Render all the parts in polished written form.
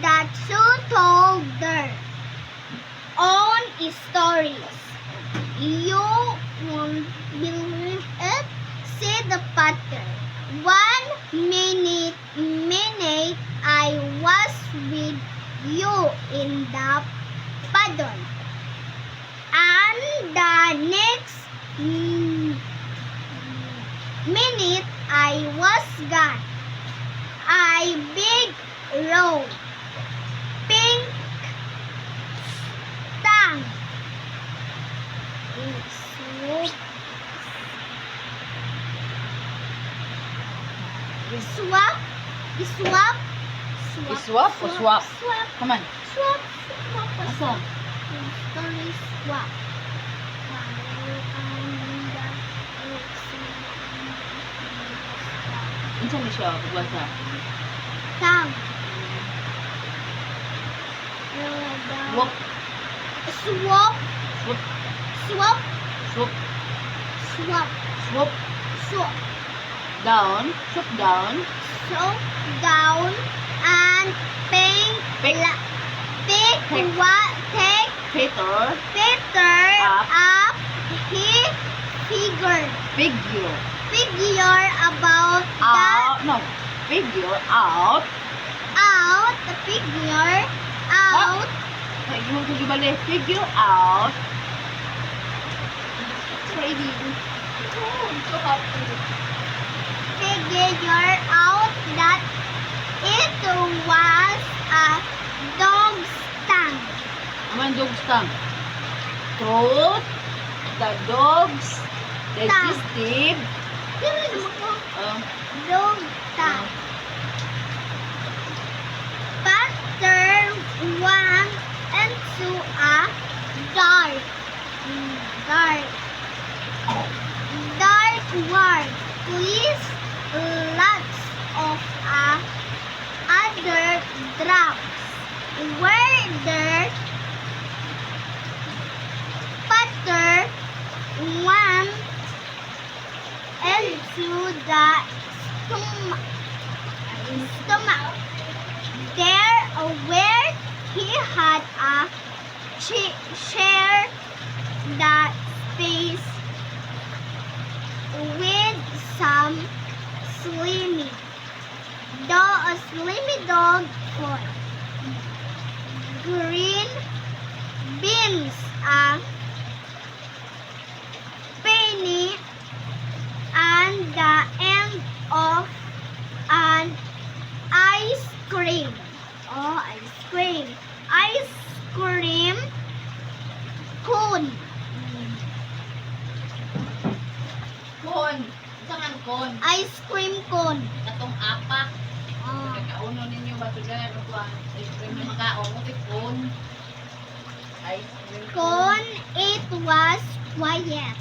that two told their own stories. You won't believe it, said the father. 1 minute I was with you in the puddle, and the next minute I was gone. I big row, pink tongue, swap, swap, Swap o swap? swap, Come on. swap, swap, Asa? story swap. Unsa ni siya? Pagbasa. Tongue. Swap. Swap, Swap. swap, Swap. swap, Swap. swap. Down. Swap down. So down and pink Pick. pick Pick. what take Peter. Peter Up. up he figure Figure. about Out. No. Figure out. the figure out Ay, yung kagibali. Figure out. Trading. Oh, I'm so happy. figure out that it was a dog's tongue. Naman dog's tongue. Truth. The dog's digestive. Dog tongue. Butter went into a dark world with lots of other drops. Where the butter went into the stomach. There where he had a share that space with some slimy dog food, green beans, a penny, and the end of an ice cream. Oh, ice cream. Ice cream cone. Kon. Isa man kon. Ice cream cone. Katong apak. Oh. Kakauno ninyo ba ito dyan? Ano ba? Ice cream na makaon. Mutik kon. Ice cream Cone, it was quiet.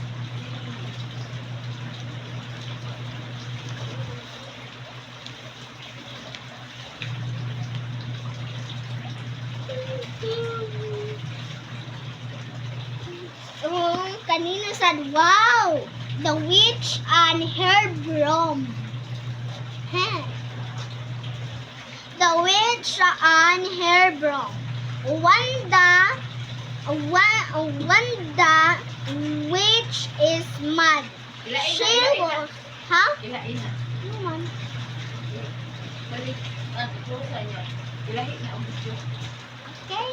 Kanina said, wow, the witch and her broom. Huh. The witch and her broom. When the witch is mad, she will, huh? Ilain na. Ano man? Balik. Close na niya. Ilahin na ang gusto. Okay.